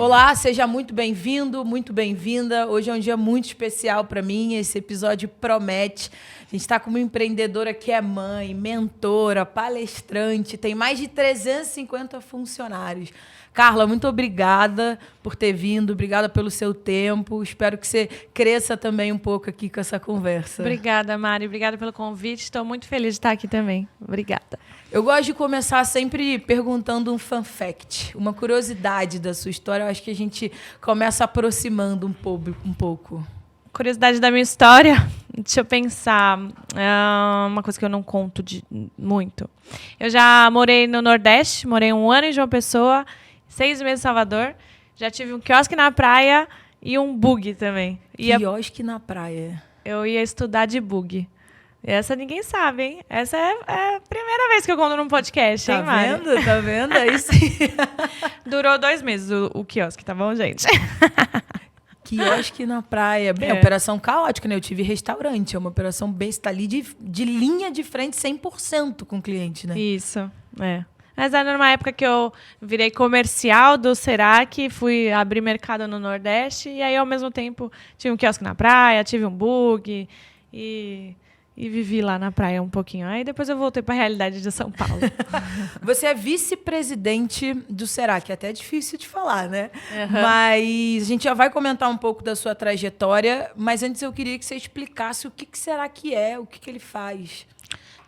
Olá, seja muito bem-vindo, muito bem-vinda. Hoje é um dia muito especial para mim, esse episódio promete. A gente está com uma empreendedora que é mãe, mentora, palestrante, tem mais de 350 funcionários. Carla, muito obrigada por ter vindo, obrigada pelo seu tempo. Espero que você cresça também um pouco aqui com essa conversa. Obrigada, Mari. Obrigada pelo convite. Estou muito feliz de estar aqui também. Obrigada. Eu gosto de começar sempre perguntando um fun fact, uma curiosidade da sua história. Eu acho que a gente começa aproximando um pouco. Curiosidade da minha história? Deixa eu pensar. Uma coisa que eu não conto muito. Eu já morei no Nordeste, morei 1 ano em João Pessoa, 6 meses em Salvador. Já tive um quiosque na praia e um bug também. Quiosque na praia. Eu ia estudar de bug. Essa ninguém sabe, hein? Essa é a primeira vez que eu conto num podcast, hein, Mari? Tá vendo? Aí sim. Durou 2 meses o quiosque, tá bom, gente? Quiosque na praia. Bem, operação caótica, né? Eu tive restaurante, é uma operação bem... Você tá ali de linha de frente 100% com o cliente, né? Isso, é. Mas era numa época que eu virei comercial do Serac, fui abrir mercado no Nordeste, e aí, ao mesmo tempo, tive um quiosque na praia, tive um bug, e vivi lá na praia um pouquinho. Aí depois eu voltei para a realidade de São Paulo. Você é vice-presidente do Serac, é até difícil de falar, né? Uhum. Mas a gente já vai comentar um pouco da sua trajetória, mas antes eu queria que você explicasse o que Serac é, o que ele faz.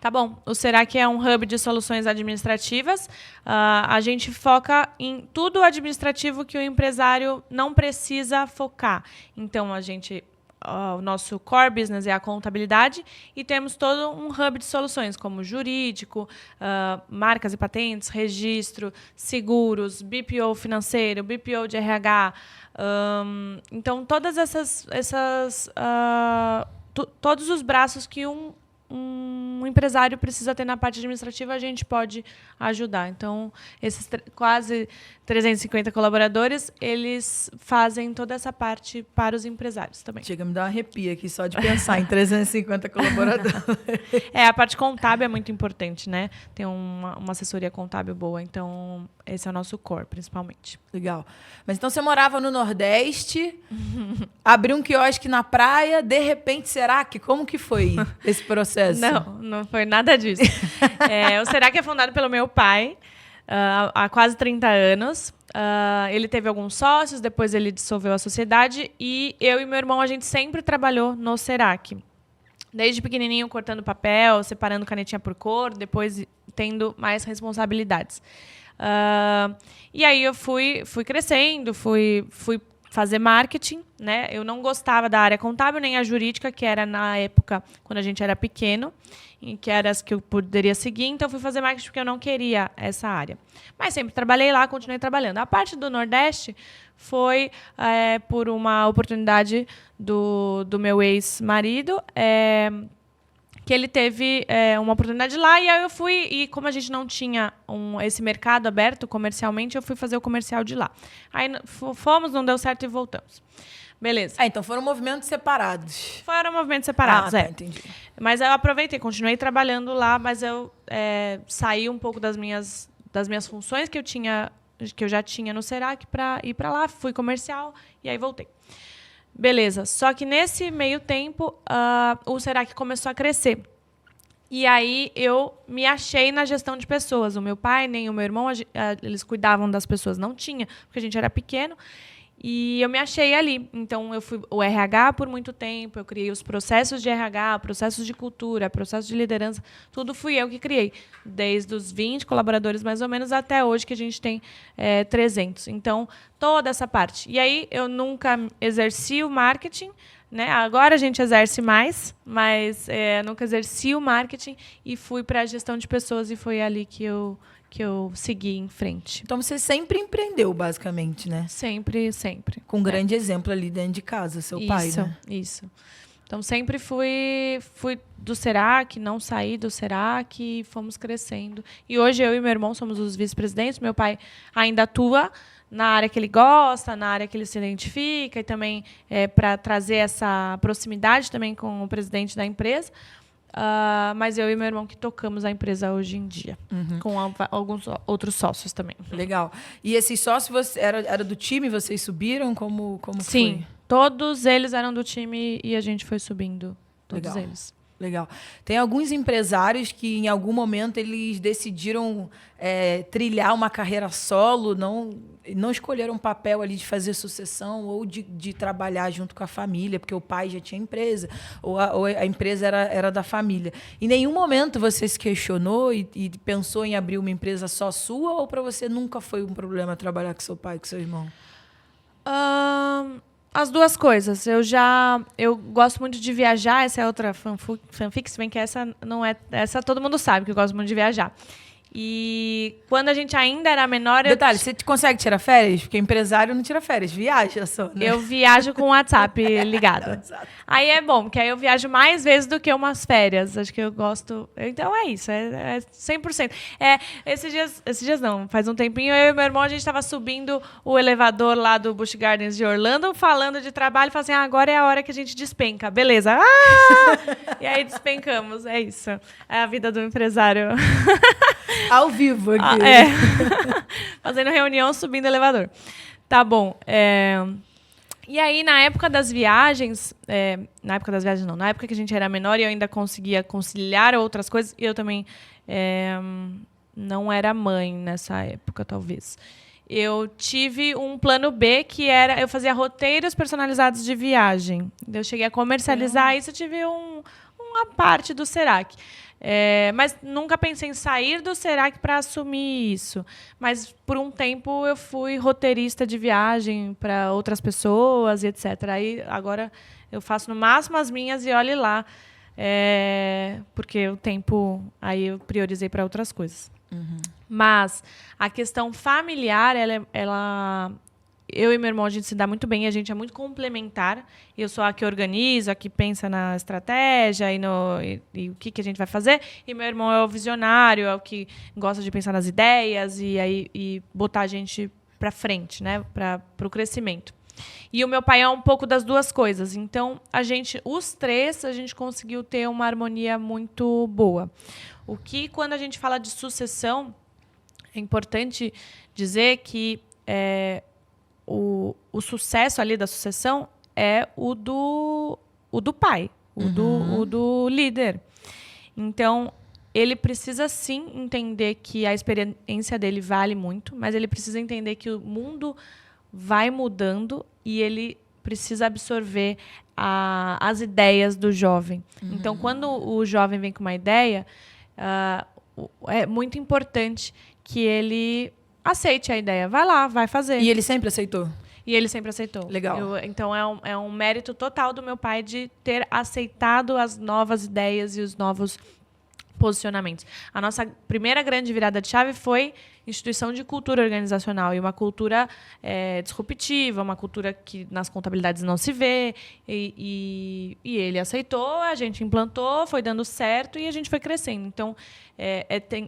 Tá bom. O Serac é um hub de soluções administrativas. A gente foca em tudo administrativo que o empresário não precisa focar. Então, o nosso core business é a contabilidade e temos todo um hub de soluções, como jurídico, marcas e patentes, registro, seguros, BPO financeiro, BPO de RH. Então, todas todos os braços que um empresário precisa ter na parte administrativa, a gente pode ajudar. Então, esses quase 350 colaboradores, eles fazem toda essa parte para os empresários também. Chega a me dar um arrepio aqui só de pensar em 350 colaboradores. A parte contábil é muito importante, né? Tem uma assessoria contábil boa, então esse é o nosso core, principalmente. Legal. Mas então você morava no Nordeste, abriu um quiosque na praia, de repente, Serac? Como que foi esse processo? Não foi nada disso. O Serac é fundado pelo meu pai há quase 30 anos. Ele teve alguns sócios, depois ele dissolveu a sociedade e eu e meu irmão, a gente sempre trabalhou no Serac. Desde pequenininho, cortando papel, separando canetinha por cor, depois tendo mais responsabilidades. E aí eu fui crescendo, fui fazer marketing, né? Eu não gostava da área contábil nem a jurídica, que era na época quando a gente era pequeno, e que eram as que eu poderia seguir. Então, eu fui fazer marketing porque eu não queria essa área. Mas sempre trabalhei lá, continuei trabalhando. A parte do Nordeste foi por uma oportunidade do meu ex-marido, que ele teve uma oportunidade lá, e aí eu fui, e como a gente não tinha esse mercado aberto comercialmente, eu fui fazer o comercial de lá. Aí fomos, não deu certo e voltamos. Beleza. Então foram movimentos separados. Foram movimentos separados, tá, entendi. Mas eu aproveitei, continuei trabalhando lá, mas eu saí um pouco das minhas funções que eu já tinha no Serac para ir para lá, fui comercial, e aí voltei. Beleza, só que nesse meio tempo, o Serac começou a crescer. E aí eu me achei na gestão de pessoas. O meu pai, nem o meu irmão, eles cuidavam das pessoas. Não tinha, porque a gente era pequeno. E eu me achei ali. Então, eu fui o RH por muito tempo, eu criei os processos de RH, processos de cultura, processos de liderança, tudo fui eu que criei. Desde os 20 colaboradores, mais ou menos, até hoje, que a gente tem 300. Então, toda essa parte. E aí, eu nunca exerci o marketing, né? Agora a gente exerce mais, mas nunca exerci o marketing e fui para a gestão de pessoas e foi ali que eu segui em frente. Então você sempre empreendeu, basicamente, né? Sempre. Com um grande exemplo ali dentro de casa, seu pai, né? Isso. Então sempre fui do Serac, não saí do Serac e fomos crescendo. E hoje eu e meu irmão somos os vice-presidentes. Meu pai ainda atua na área que ele gosta, na área que ele se identifica e também para trazer essa proximidade também com o presidente da empresa. mas eu e meu irmão que tocamos a empresa hoje em dia, com alguns outros sócios também. Legal. E esses sócios era do time? Vocês subiram? Como Sim, foi? todos eles eram do time e a gente foi subindo, todos Legal. eles. Legal. Tem alguns empresários que, em algum momento, eles decidiram trilhar uma carreira solo, não escolheram um papel ali de fazer sucessão ou de trabalhar junto com a família, porque o pai já tinha empresa, ou a empresa era da família. Em nenhum momento você se questionou e pensou em abrir uma empresa só sua, ou para você nunca foi um problema trabalhar com seu pai, com seu irmão? As duas coisas. Eu gosto muito de viajar, essa é outra fanfic, se bem que essa não é... Essa todo mundo sabe que eu gosto muito de viajar. E quando a gente ainda era menor... Detalhe, você consegue tirar férias? Porque empresário não tira férias, viaja só, né? Eu viajo com o WhatsApp ligado. Aí é bom, porque aí eu viajo mais vezes do que umas férias. Acho que eu gosto... Então é isso, é 100%. Esses dias não, faz um tempinho, eu e meu irmão, a gente estava subindo o elevador lá do Busch Gardens de Orlando, falando de trabalho, e falando assim, agora é a hora que a gente despenca. Beleza. E aí despencamos, é isso. É a vida do empresário. Ao vivo aqui. Fazendo reunião, subindo elevador. Tá bom. E aí, na época das viagens... na época que a gente era menor e eu ainda conseguia conciliar outras coisas, e eu também não era mãe nessa época, talvez. Eu tive um plano B, que era... Eu fazia roteiros personalizados de viagem. Eu cheguei a comercializar isso, eu tive uma parte do Serac. Mas nunca pensei em sair do Serac para assumir isso. Mas, por um tempo, eu fui roteirista de viagem para outras pessoas e etc. Aí, agora, eu faço no máximo as minhas e olhe lá. Porque o tempo, aí eu priorizei para outras coisas. Mas a questão familiar, eu e meu irmão, a gente se dá muito bem, a gente é muito complementar. Eu sou a que organiza, a que pensa na estratégia e o que a gente vai fazer. E meu irmão é o visionário, é o que gosta de pensar nas ideias e botar a gente para frente, né? Para o crescimento. E o meu pai é um pouco das duas coisas. Então, os três, a gente conseguiu ter uma harmonia muito boa. O que, quando a gente fala de sucessão, é importante dizer que o sucesso ali da sucessão é o do pai, o do líder. Então, ele precisa, sim, entender que a experiência dele vale muito, mas ele precisa entender que o mundo vai mudando e ele precisa absorver as ideias do jovem. Então, quando o jovem vem com uma ideia, é muito importante que ele aceite a ideia. Vai lá, vai fazer. E ele sempre aceitou? E ele sempre aceitou. Legal. Então, é um mérito total do meu pai de ter aceitado as novas ideias e os novos posicionamentos. A nossa primeira grande virada de chave foi instituição de cultura organizacional, e uma cultura disruptiva, uma cultura que nas contabilidades não se vê, e ele aceitou, a gente implantou, foi dando certo e a gente foi crescendo. Então,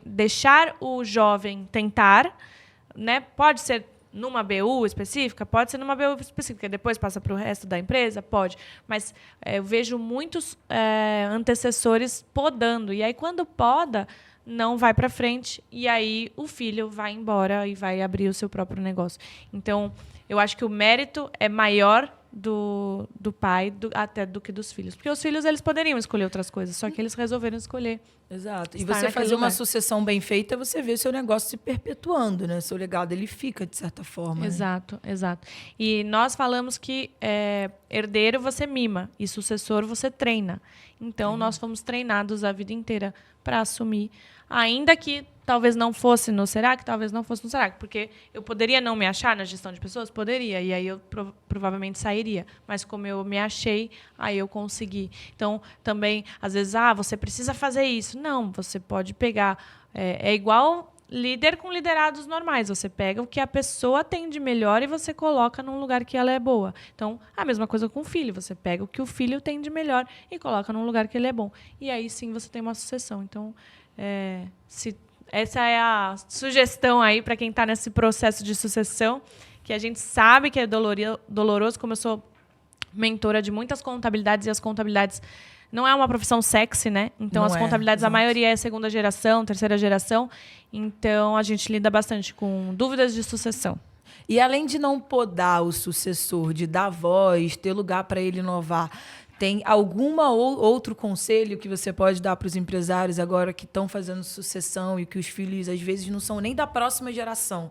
deixar o jovem tentar, né? Pode ser numa BU específica, pode ser numa BU específica, depois passa para o resto da empresa, pode. Mas eu vejo muitos antecessores podando, e aí quando poda, não vai para frente, e aí o filho vai embora e vai abrir o seu próprio negócio. Então, eu acho que o mérito é maior do pai até do que dos filhos. Porque os filhos, eles poderiam escolher outras coisas, só que eles resolveram escolher. Exato. E você fazer uma sucessão bem feita, você vê o seu negócio se perpetuando, né? O seu legado, ele fica, de certa forma. Exato, né? Exato. E nós falamos que herdeiro você mima e sucessor você treina. Então, nós fomos treinados a vida inteira para assumir, ainda que talvez não fosse no Serac, talvez não fosse no Serac, porque eu poderia não me achar na gestão de pessoas? Poderia, e aí eu provavelmente sairia. Mas como eu me achei, aí eu consegui. Então, também, às vezes, você precisa fazer isso. Não, você pode pegar... É igual líder com liderados normais. Você pega o que a pessoa tem de melhor e você coloca num lugar que ela é boa. Então, a mesma coisa com o filho. Você pega o que o filho tem de melhor e coloca num lugar que ele é bom. E aí, sim, você tem uma sucessão. Então, essa é a sugestão aí para quem está nesse processo de sucessão, que a gente sabe que é doloroso, como eu sou mentora de muitas contabilidades, e as contabilidades não é uma profissão sexy, né? Então, Não as é, contabilidades, a exato. maioria é segunda geração, terceira geração. Então, a gente lida bastante com dúvidas de sucessão. E além de não podar o sucessor, de dar voz, ter lugar para ele inovar, tem alguma outro conselho que você pode dar para os empresários agora que estão fazendo sucessão e que os filhos, às vezes, não são nem da próxima geração?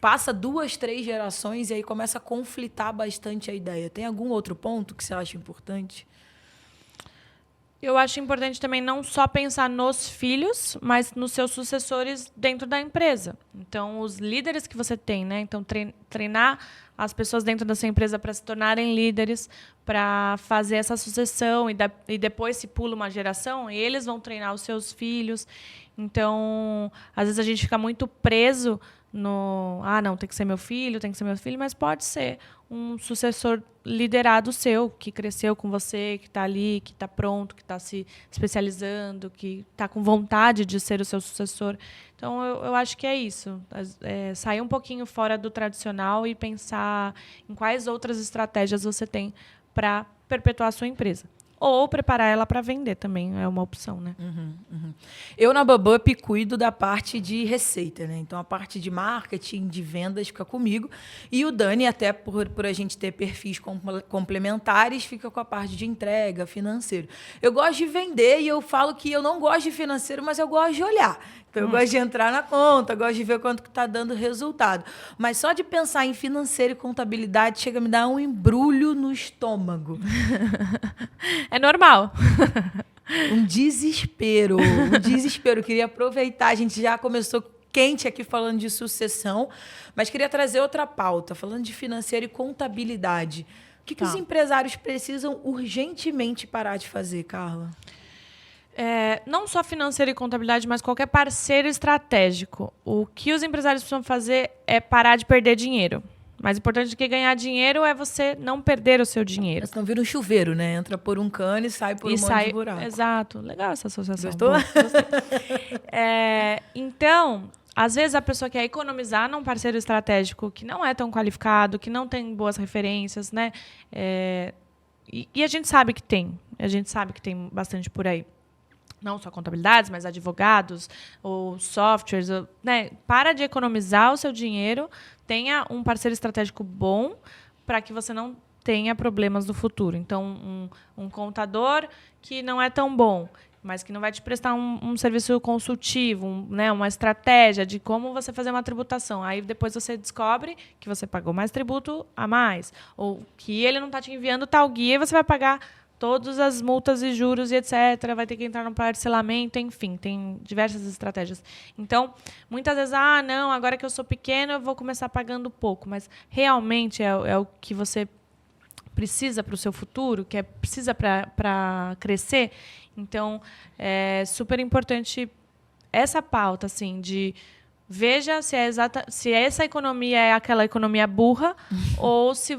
Passa 2, 3 gerações e aí começa a conflitar bastante a ideia. Tem algum outro ponto que você acha importante? Eu acho importante também não só pensar nos filhos, mas nos seus sucessores dentro da empresa. Então, os líderes que você tem, né? Então, treinar as pessoas dentro da sua empresa para se tornarem líderes, para fazer essa sucessão e depois, se pula uma geração, eles vão treinar os seus filhos. Então, às vezes a gente fica muito preso no... não, tem que ser meu filho, mas pode ser um sucessor liderado seu, que cresceu com você, que está ali, que está pronto, que está se especializando, que está com vontade de ser o seu sucessor. Então, eu acho que é isso. Sair um pouquinho fora do tradicional e pensar em quais outras estratégias você tem para perpetuar a sua empresa. Ou preparar ela para vender também, é uma opção, né? Eu, na Babup, cuido da parte de receita, né? Então, a parte de marketing, de vendas fica comigo. E o Dani, até por a gente ter perfis complementares, fica com a parte de entrega, financeiro. Eu gosto de vender e eu falo que eu não gosto de financeiro, mas eu gosto de olhar. Então, eu gosto de entrar na conta, gosto de ver quanto que está dando resultado. Mas só de pensar em financeiro e contabilidade chega a me dar um embrulho no estômago. É normal. Um desespero. Eu queria aproveitar, a gente já começou quente aqui falando de sucessão, mas queria trazer outra pauta, falando de financeiro e contabilidade. O que os empresários precisam urgentemente parar de fazer, Carla? Não só financeiro e contabilidade, mas qualquer parceiro estratégico. O que os empresários precisam fazer é parar de perder dinheiro. Mais importante do que ganhar dinheiro é você não perder o seu dinheiro. Mas não vira um chuveiro, né? Entra por um cano e sai por um monte de buraco. Exato. Legal essa associação. Gostou? Então, às vezes a pessoa quer economizar num parceiro estratégico que não é tão qualificado, que não tem boas referências, né? E a gente sabe que tem. A gente sabe que tem bastante por aí. Não só contabilidades, mas advogados ou softwares, né? Para de economizar o seu dinheiro, tenha um parceiro estratégico bom para que você não tenha problemas no futuro. Então, um contador que não é tão bom, mas que não vai te prestar um serviço consultivo, né? Uma estratégia de como você fazer uma tributação. Aí depois você descobre que você pagou mais tributo a mais, ou que ele não está te enviando tal guia e você vai pagar todas as multas e juros e etc. Vai ter que entrar no parcelamento, enfim, tem diversas estratégias. Então, muitas vezes, não, agora que eu sou pequeno, eu vou começar pagando pouco. Mas realmente é o que você precisa para o seu futuro, que precisa para crescer. Então, é super importante essa pauta, assim, de veja se essa economia é aquela economia burra ou se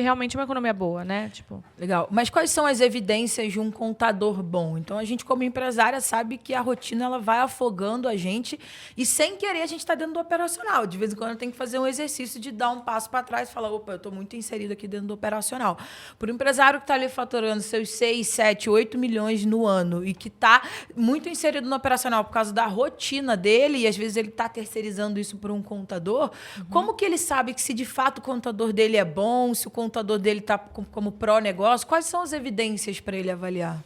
realmente é uma economia boa, né? Tipo... Legal. Mas quais são as evidências de um contador bom? Então, a gente, como empresária, sabe que a rotina ela vai afogando a gente e, sem querer, a gente está dentro do operacional. De vez em quando, tem que fazer um exercício de dar um passo para trás e falar, opa, eu estou muito inserido aqui dentro do operacional. Por um empresário que está ali faturando seus 6, 7, 8 milhões no ano e que está muito inserido no operacional por causa da rotina dele e, às vezes, ele está terceirizando isso para um contador, como que ele sabe que se de fato o contador dele é bom, se o contador dele está como pró-negócio? Quais são as evidências para ele avaliar?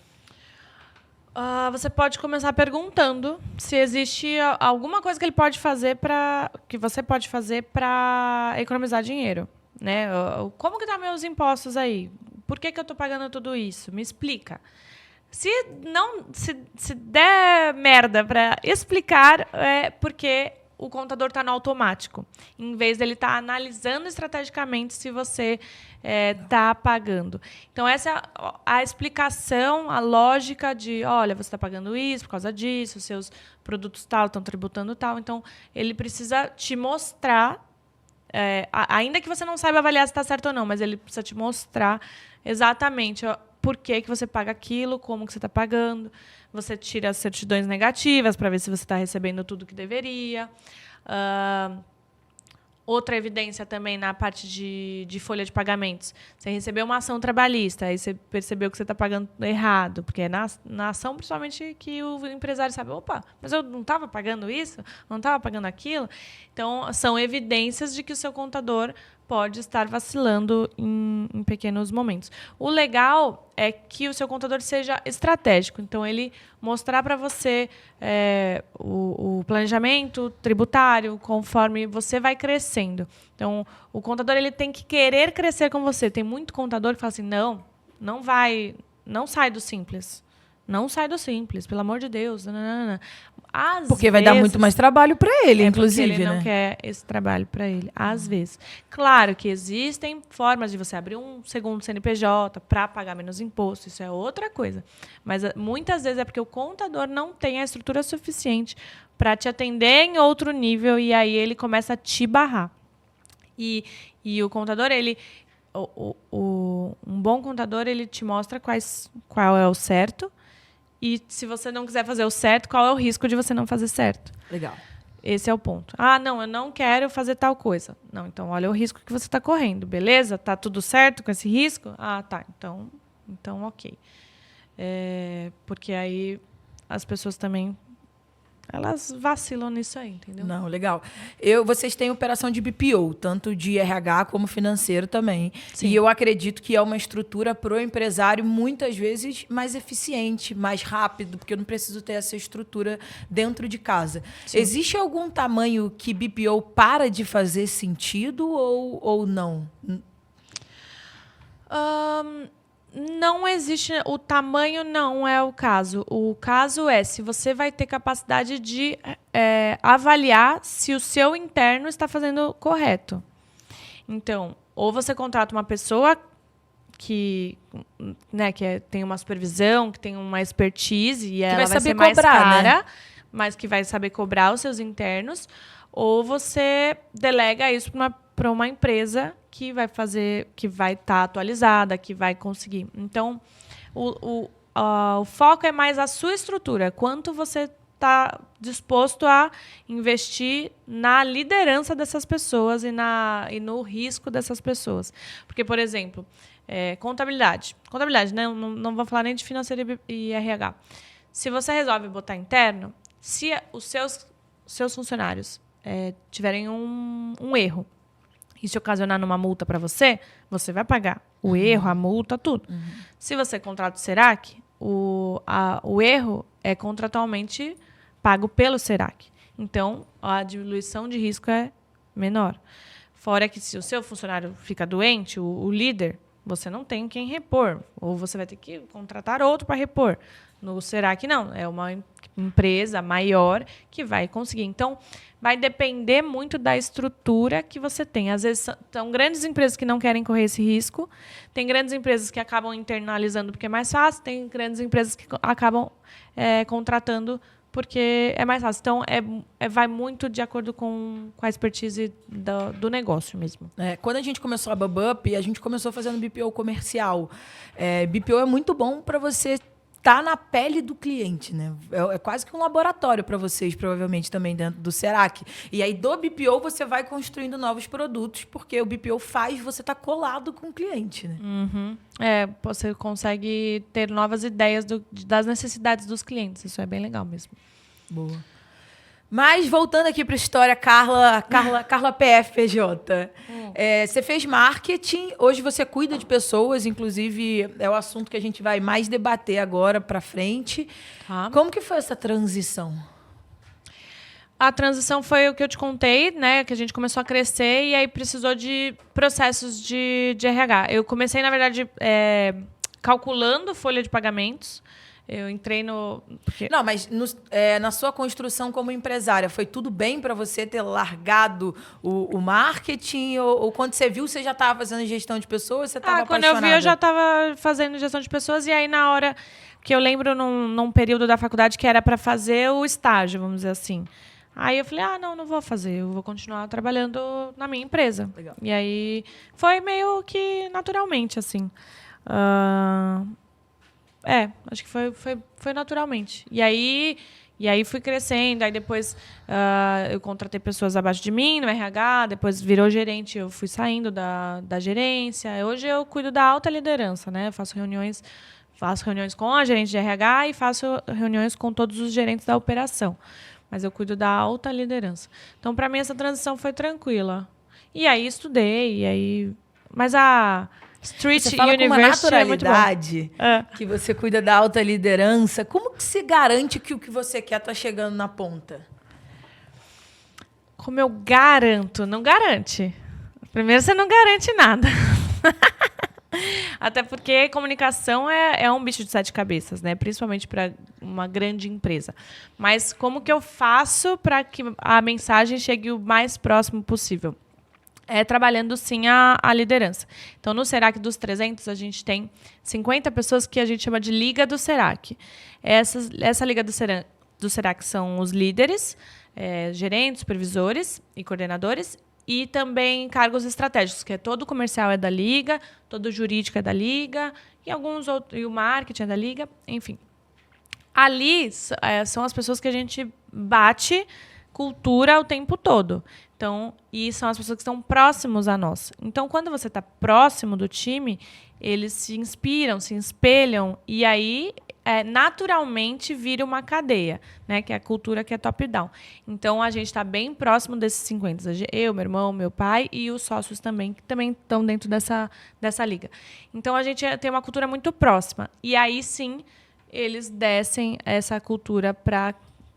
Você pode começar perguntando se existe alguma coisa que ele pode fazer que você pode fazer para economizar dinheiro, né? Como que tá meus impostos aí? Por que eu estou pagando tudo isso? Me explica. Se der merda para explicar, é porque o contador está no automático, em vez dele estar analisando estrategicamente se você está pagando. Então, essa é a explicação, a lógica de, olha, você está pagando isso por causa disso, seus produtos tal estão tributando tal. Então, ele precisa te mostrar, ainda que você não saiba avaliar se está certo ou não, mas ele precisa te mostrar exatamente por que você paga aquilo, como que você está pagando. Você tira as certidões negativas para ver se você está recebendo tudo que deveria. Outra evidência também na parte de folha de pagamentos. Você recebeu uma ação trabalhista, aí você percebeu que você está pagando errado, porque é na ação, principalmente, que o empresário sabe, opa, mas eu não estava pagando isso, não estava pagando aquilo. Então, são evidências de que o seu contador pode estar vacilando em pequenos momentos. O legal é que o seu contador seja estratégico. Então, ele mostrar para você o planejamento tributário conforme você vai crescendo. Então, o contador ele tem que querer crescer com você. Tem muito contador que fala assim, não sai do simples. Não sai do simples, pelo amor de Deus. Porque vai dar muito mais trabalho para ele, inclusive, ele não quer esse trabalho para ele, às vezes. Claro que existem formas de você abrir um segundo CNPJ para pagar menos imposto, isso é outra coisa. Mas muitas vezes é porque o contador não tem a estrutura suficiente para te atender em outro nível e aí ele começa a te barrar. E o contador, um bom contador, ele te mostra qual é o certo. E se você não quiser fazer o certo, qual é o risco de você não fazer certo? Legal. Esse é o ponto. Não, eu não quero fazer tal coisa. Não, então olha o risco que você está correndo, beleza? Tá tudo certo com esse risco? Tá. Então ok. Porque aí as pessoas também elas vacilam nisso aí, entendeu? Não, legal. Vocês têm operação de BPO, tanto de RH como financeiro também. Sim. E eu acredito que é uma estrutura para o empresário, muitas vezes, mais eficiente, mais rápido, porque eu não preciso ter essa estrutura dentro de casa. Sim. Existe algum tamanho que BPO para de fazer sentido ou não? Não existe, o tamanho não é o caso. O caso é se você vai ter capacidade de avaliar se o seu interno está fazendo correto. Então, ou você contrata uma pessoa que tem uma supervisão, que tem uma expertise e ela vai ser mais cara, né? Mas que vai saber cobrar os seus internos, ou você delega isso para uma empresa que vai fazer, que vai estar atualizada, que vai conseguir. Então, o foco é mais a sua estrutura. Quanto você está disposto a investir na liderança dessas pessoas e no risco dessas pessoas. Porque, por exemplo, contabilidade. Contabilidade, né? Não vou falar nem de financeiro e RH. Se você resolve botar interno, se os seus funcionários tiverem um erro, e se ocasionar numa multa para você, você vai pagar o erro, a multa, tudo. Uhum. Se você contrata o Serac, o erro é contratualmente pago pelo Serac. Então, a diluição de risco é menor. Fora que se o seu funcionário fica doente, o líder, você não tem quem repor. Ou você vai ter que contratar outro para repor. No Serac, não. É uma empresa maior que vai conseguir. Então, vai depender muito da estrutura que você tem. Às vezes, são grandes empresas que não querem correr esse risco. Tem grandes empresas que acabam internalizando porque é mais fácil. Tem grandes empresas que acabam contratando porque é mais fácil. Então, vai muito de acordo com a expertise do negócio mesmo. Quando a gente começou a BubUp, a gente começou fazendo BPO comercial. BPO é muito bom para você estar na pele do cliente, né? É quase que um laboratório para vocês, provavelmente, também dentro do Serac. E aí, do BPO, você vai construindo novos produtos, porque o BPO faz você estar colado com o cliente, né? Uhum. Você consegue ter novas ideias das necessidades dos clientes. Isso é bem legal mesmo. Boa. Mas, voltando aqui para a história, Carla PFPJ. Você fez marketing, hoje você cuida de pessoas, inclusive é o assunto que a gente vai mais debater agora para frente. Como que foi essa transição? A transição foi o que eu te contei, né? Que a gente começou a crescer e aí precisou de processos de RH. Eu comecei, na verdade, calculando folha de pagamentos. Eu entrei no... Não, mas na sua construção como empresária, foi tudo bem para você ter largado o marketing? Ou quando você viu, você já estava fazendo gestão de pessoas? Você estava apaixonada? Quando eu vi, eu já estava fazendo gestão de pessoas. E aí, na hora que eu lembro, num período da faculdade que era para fazer o estágio, vamos dizer assim. Aí eu falei, não vou fazer. Eu vou continuar trabalhando na minha empresa. Legal. E aí, foi meio que naturalmente, assim. Acho que foi naturalmente. E aí E aí fui crescendo, aí depois eu contratei pessoas abaixo de mim no RH, depois virou gerente, eu fui saindo da gerência. Hoje eu cuido da alta liderança, né? Faço reuniões com a gerente de RH e faço reuniões com todos os gerentes da operação. Mas eu cuido da alta liderança. Então, para mim, essa transição foi tranquila. E aí estudei, mas a Street Você fala University com uma é muito bom. naturalidade que você cuida da alta liderança. Como que se garante que o que você quer está chegando na ponta? Como eu garanto? Não garante. Primeiro, você não garante nada. Até porque comunicação é um bicho de 7 cabeças, né? Principalmente para uma grande empresa. Mas como que eu faço para que a mensagem chegue o mais próximo possível? É trabalhando, sim, a liderança. Então, no Serac dos 300, a gente tem 50 pessoas que a gente chama de Liga do Serac. Essa Liga do Serac são os líderes, gerentes, supervisores e coordenadores, e também cargos estratégicos, que todo o comercial é da Liga, todo o jurídico é da Liga, e alguns outros, e o marketing é da Liga, enfim. Ali são as pessoas que a gente bate cultura o tempo todo. Então, e são as pessoas que estão próximos a nós. Então, quando você está próximo do time, eles se inspiram, se espelham, e aí, naturalmente, vira uma cadeia, né? Que é a cultura que é top-down. Então, a gente está bem próximo desses 50. Eu, meu irmão, meu pai e os sócios também, que também estão dentro dessa liga. Então, a gente tem uma cultura muito próxima. E aí, sim, eles descem essa cultura para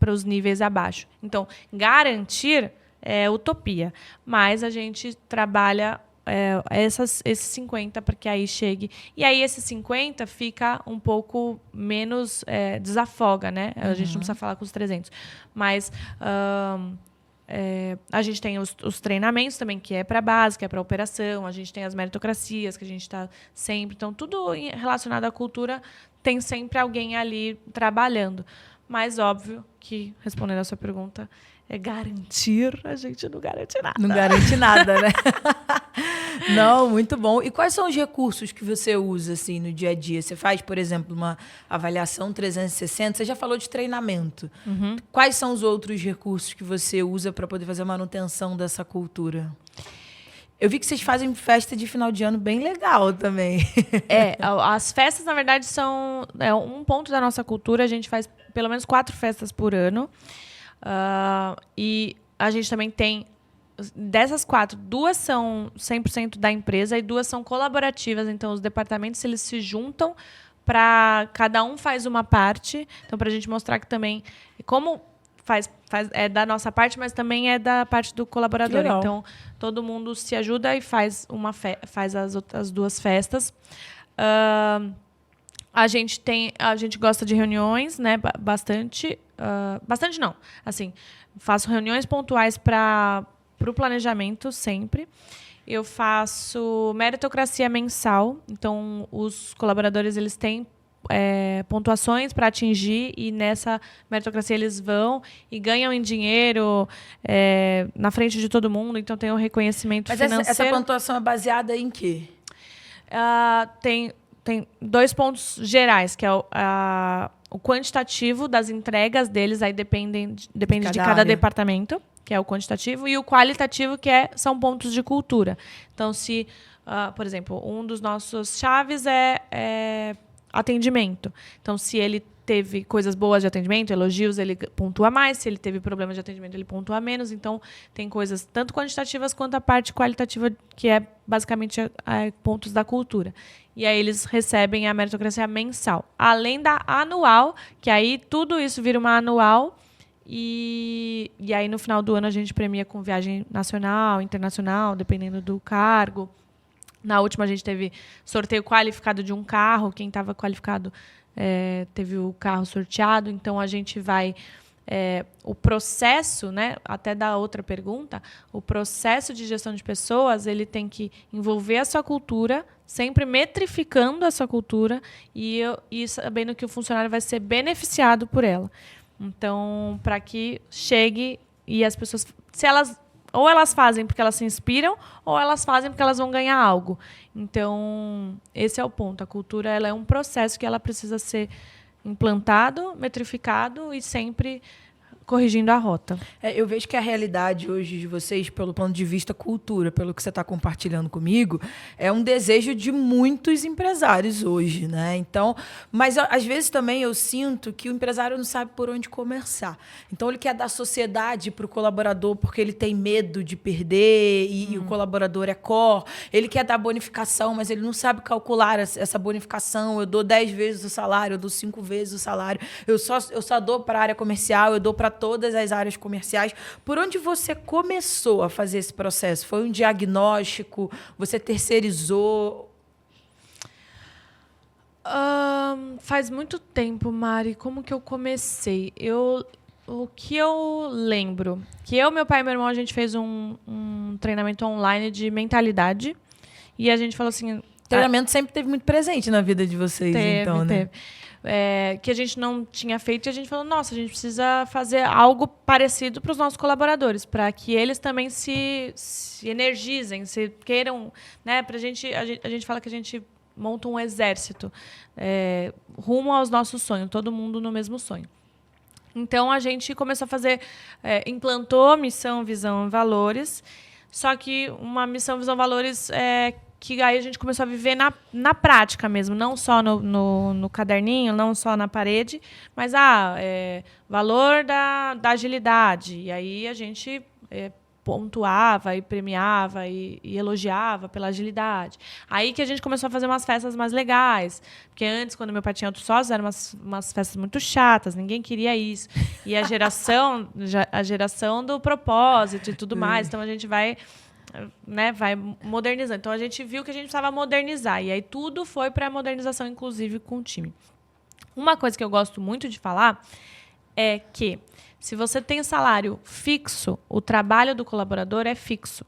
os níveis abaixo. Então, garantir é utopia, mas a gente trabalha esses 50 para que aí chegue. E aí esses 50 fica um pouco menos, desafoga, né? A gente não precisa falar com os 300. Mas a gente tem os treinamentos também, que é para a base, que é para a operação. A gente tem as meritocracias, que a gente está sempre... Então, tudo relacionado à cultura tem sempre alguém ali trabalhando. Mas, óbvio, que, respondendo a sua pergunta, garantir, a gente não garante nada. Não garante nada, né? Não, muito bom. E quais são os recursos que você usa assim, no dia a dia? Você faz, por exemplo, uma avaliação 360? Você já falou de treinamento. Quais são os outros recursos que você usa para poder fazer a manutenção dessa cultura? Eu vi que vocês fazem festa de final de ano bem legal também. As festas, na verdade, são um ponto da nossa cultura. A gente faz pelo menos 4 festas por ano. E a gente também tem, dessas 4, 2 são 100% da empresa e 2 são colaborativas. Então, os departamentos eles se juntam para cada um faz uma parte. Então, para a gente mostrar que também, como é da nossa parte, mas também é da parte do colaborador. Então, todo mundo se ajuda e faz as 2 festas. A gente gosta de reuniões, né? Bastante não. Assim, faço reuniões pontuais para o planejamento sempre. Eu faço meritocracia mensal. Então, os colaboradores eles têm pontuações para atingir e nessa meritocracia eles vão e ganham em dinheiro na frente de todo mundo. Então, tem o reconhecimento financeiro. Mas essa pontuação é baseada em quê? Tem 2 pontos gerais, que é o quantitativo das entregas deles, aí depende de cada departamento, que é o quantitativo, e o qualitativo, que são pontos de cultura. Então, se, por exemplo, um dos nossos chaves é atendimento. Então, se ele teve coisas boas de atendimento, elogios, ele pontua mais. Se ele teve problemas de atendimento, ele pontua menos. Então, tem coisas tanto quantitativas quanto a parte qualitativa, que é basicamente pontos da cultura. E aí eles recebem a meritocracia mensal. Além da anual, que aí tudo isso vira uma anual. E aí, no final do ano, a gente premia com viagem nacional, internacional, dependendo do cargo. Na última, a gente teve sorteio qualificado de um carro. Quem estava qualificado teve o carro sorteado. Então, a gente vai... o processo, né, até da outra pergunta, o processo de gestão de pessoas, ele tem que envolver a sua cultura, sempre metrificando a sua cultura e sabendo que o funcionário vai ser beneficiado por ela. Então, para que chegue e as pessoas... Ou elas fazem porque elas se inspiram, ou elas fazem porque elas vão ganhar algo. Então, esse é o ponto. A cultura ela é um processo que ela precisa ser implantado, metrificado e sempre corrigindo a rota. Eu vejo que a realidade hoje de vocês, pelo ponto de vista cultura, pelo que você está compartilhando comigo, é um desejo de muitos empresários hoje, né? Então, mas às vezes também eu sinto que o empresário não sabe por onde começar. Então, ele quer dar sociedade para o colaborador porque ele tem medo de perder e o colaborador é core. Ele quer dar bonificação, mas ele não sabe calcular essa bonificação. Eu dou 10 vezes o salário, eu dou 5 vezes o salário. Eu só dou para a área comercial, eu dou para todas as áreas comerciais. Por onde você começou a fazer esse processo? Foi um diagnóstico? Você terceirizou? Faz muito tempo, Mari. Como que eu comecei? O que eu lembro? Que meu pai e meu irmão, a gente fez um treinamento online de mentalidade. E a gente falou assim... Treinamento sempre teve muito presente na vida de vocês, então, né? Que a gente não tinha feito e a gente falou, nossa, a gente precisa fazer algo parecido para os nossos colaboradores, para que eles também se energizem, se queiram, né? A gente fala que a gente monta um exército rumo aos nossos sonhos, todo mundo no mesmo sonho. Então, a gente começou a fazer, implantou missão, visão e valores, só que uma missão, visão, valores que aí a gente começou a viver na prática mesmo, não só no caderninho, não só na parede, mas valor da agilidade. E aí a gente pontuava e premiava e elogiava pela agilidade. Aí que a gente começou a fazer umas festas mais legais, porque antes, quando meu pai tinha outros sócios, eram umas festas muito chatas, ninguém queria isso. E a geração do propósito e tudo mais, então a gente vai modernizando. Então, a gente viu que a gente precisava modernizar. E aí, tudo foi para a modernização, inclusive, com o time. Uma coisa que eu gosto muito de falar é que, se você tem salário fixo, o trabalho do colaborador é fixo.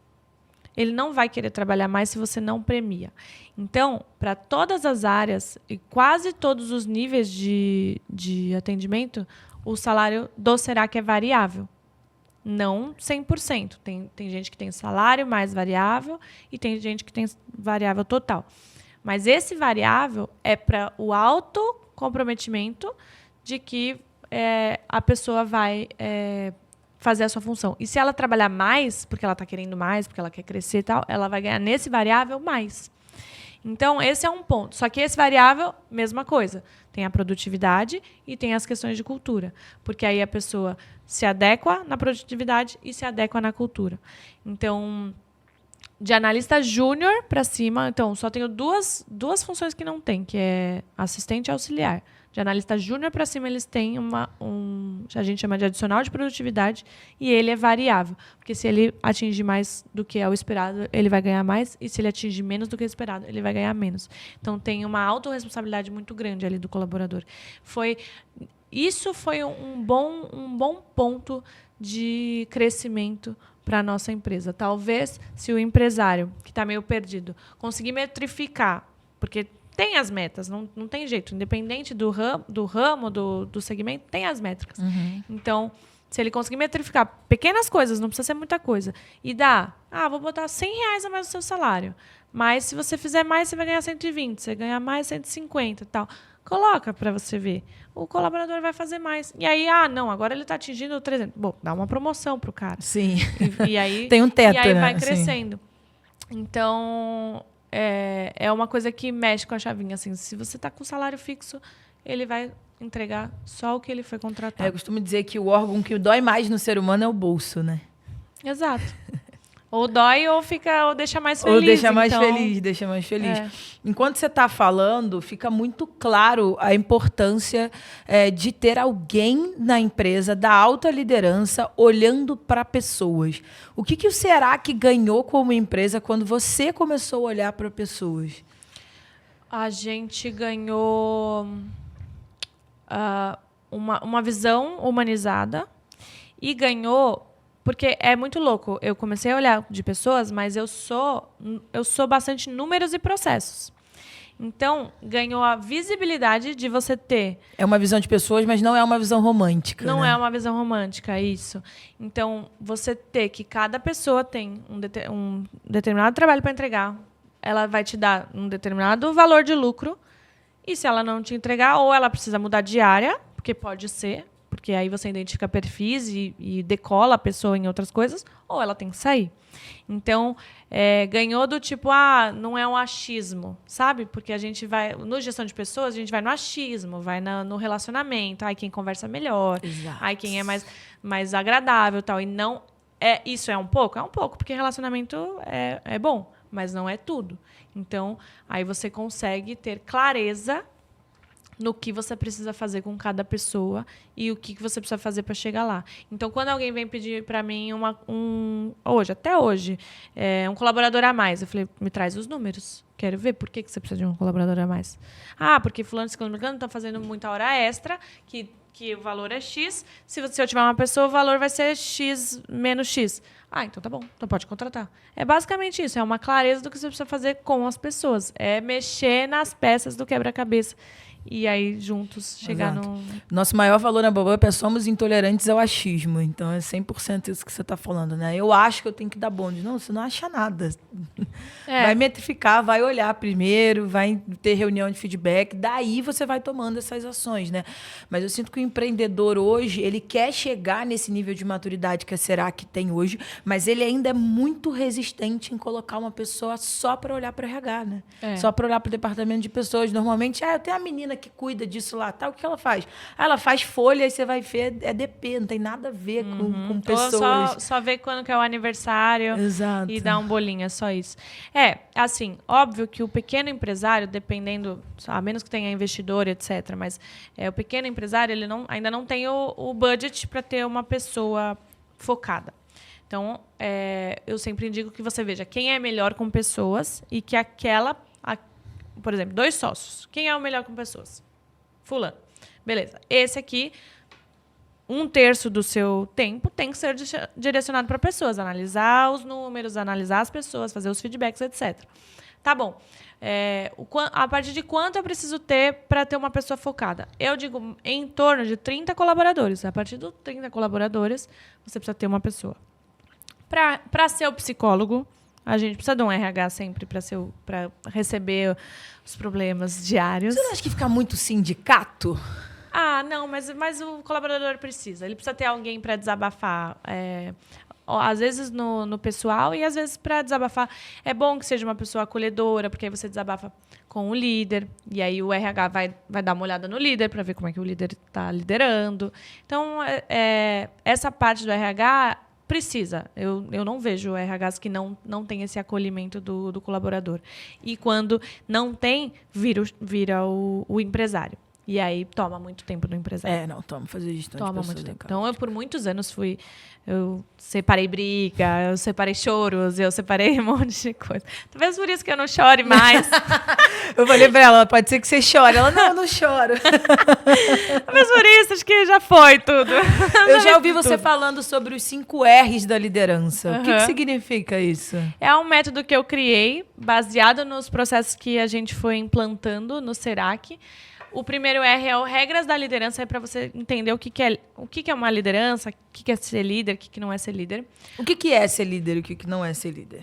Ele não vai querer trabalhar mais se você não premia. Então, para todas as áreas e quase todos os níveis de atendimento, o salário do Será que é variável. Não 100%. Tem gente que tem salário mais variável e tem gente que tem variável total. Mas esse variável é para o autocomprometimento de que a pessoa vai fazer a sua função. E se ela trabalhar mais, porque ela está querendo mais, porque ela quer crescer e tal, ela vai ganhar nesse variável mais. Então, esse é um ponto. Só que esse variável, mesma coisa. Tem a produtividade e tem as questões de cultura. Porque aí a pessoa se adequa na produtividade e se adequa na cultura. Então, de analista júnior para cima, então, só tenho duas funções que não tem, que é assistente e auxiliar. De analista júnior para cima, eles têm a gente chama de adicional de produtividade, e ele é variável. Porque se ele atingir mais do que é o esperado, ele vai ganhar mais, e se ele atingir menos do que o esperado, ele vai ganhar menos. Então, tem uma autorresponsabilidade muito grande ali do colaborador. Isso foi um bom ponto de crescimento para a nossa empresa. Talvez, se o empresário, que está meio perdido, conseguir metrificar, porque tem as metas, não tem jeito. Independente do ramo, do segmento, tem as métricas. Uhum. Então, se ele conseguir metrificar pequenas coisas, não precisa ser muita coisa, e vou botar R$100 a mais no seu salário, mas se você fizer mais, você vai ganhar 120, você ganhar mais 150 e tal. Coloca para você ver. O colaborador vai fazer mais. E aí, agora ele está atingindo 300. Bom, dá uma promoção para o cara. Sim. E aí, tem um teto, e aí né? vai crescendo. Sim. Então, é uma coisa que mexe com a chavinha. Assim, se você está com salário fixo, ele vai entregar só o que ele foi contratado. Eu costumo dizer que o órgão que dói mais no ser humano é o bolso, né? Exato. Ou dói ou deixa mais feliz. Ou deixa mais feliz. Enquanto você está falando, fica muito claro a importância de ter alguém na empresa, da alta liderança, olhando para pessoas. O que o Será que ganhou como empresa quando você começou a olhar para pessoas? A gente ganhou uma visão humanizada e ganhou... Porque é muito louco. Eu comecei a olhar de pessoas, mas eu sou bastante números e processos. Então, ganhou a visibilidade de você ter... É uma visão de pessoas, mas não é uma visão romântica. Não é uma visão romântica, isso. Então, você ter que cada pessoa tem um determinado trabalho para entregar, ela vai te dar um determinado valor de lucro, E se ela não te entregar, ou ela precisa mudar de área, porque pode ser, porque aí você identifica perfis e decola a pessoa em outras coisas, ou ela tem que sair. Então, ganhou do tipo, não é um achismo, sabe? Porque a gente vai, no gestão de pessoas, a gente vai no achismo, vai no relacionamento, quem conversa melhor, quem é mais agradável, tal. E não isso é um pouco? É um pouco, porque relacionamento é bom, mas não é tudo. Então, aí você consegue ter clareza no que você precisa fazer com cada pessoa e o que você precisa fazer para chegar lá. Então, quando alguém vem pedir para mim até hoje, um colaborador a mais, eu falei, me traz os números. Quero ver por que você precisa de um colaborador a mais. Porque fulano está fazendo muita hora extra, que o valor é X. Se eu tiver uma pessoa, o valor vai ser X menos X. Então tá bom, então pode contratar. É basicamente isso, é uma clareza do que você precisa fazer com as pessoas. É mexer nas peças do quebra-cabeça. E aí, juntos, chegar no... Nosso maior valor na Baobab é somos intolerantes ao achismo. Então, é 100% isso que você está falando, né? Eu acho que eu tenho que dar bonde. Não, você não acha nada. Vai metrificar, vai olhar primeiro, vai ter reunião de feedback. Daí, você vai tomando essas ações, né? Mas eu sinto que o empreendedor hoje, ele quer chegar nesse nível de maturidade que a Serac tem hoje, mas ele ainda é muito resistente em colocar uma pessoa só para olhar para o RH, né? Só para olhar para o departamento de pessoas. Normalmente, eu tenho a menina que cuida disso lá, tal, o que ela faz? Ela faz folha, aí você vai ver, é DP, não tem nada a ver com pessoas. Ou só ver quando que é o aniversário. Exato. E dar um bolinho, é só isso. Assim, óbvio que o pequeno empresário, dependendo, a menos que tenha investidor, etc., mas o pequeno empresário, ele ainda não tem o budget para ter uma pessoa focada. Então, eu sempre indico que você veja quem é melhor com pessoas e que por exemplo, 2 sócios. Quem é o melhor com pessoas? Fulano. Beleza. Esse aqui, 1/3 do seu tempo tem que ser direcionado para pessoas. Analisar os números, analisar as pessoas, fazer os feedbacks, etc. Tá bom. A partir de quanto eu preciso ter para ter uma pessoa focada? Eu digo em torno de 30 colaboradores. A partir dos 30 colaboradores, você precisa ter uma pessoa. Para ser o psicólogo, a gente precisa de um RH sempre para receber os problemas diários. Você não acha que fica muito sindicato? Não, mas o colaborador precisa. Ele precisa ter alguém para desabafar. Às vezes no pessoal e às vezes para desabafar. É bom que seja uma pessoa acolhedora, porque aí você desabafa com o líder. E aí o RH vai dar uma olhada no líder para ver como é que o líder está liderando. Então, essa parte do RH... precisa. Eu não vejo RHs que não tem esse acolhimento do colaborador. E quando não tem, vira o empresário. E aí toma muito tempo do empresário. Fazer gestão toma de pessoas. Muito tempo. Então, eu por muitos anos eu separei briga, eu separei choros, eu separei um monte de coisa. Talvez por isso que eu não chore mais. Eu falei pra ela, pode ser que você chore. Ela, não, eu não choro. Talvez por isso, acho que já foi tudo. Eu já ouvi você falando sobre os 5 R's da liderança. O que significa isso? É um método que eu criei, baseado nos processos que a gente foi implantando no Serac. O primeiro R é o regras da liderança, é para você entender o que é uma liderança, o que é ser líder, o que não é ser líder. O que é ser líder e o que não é ser líder?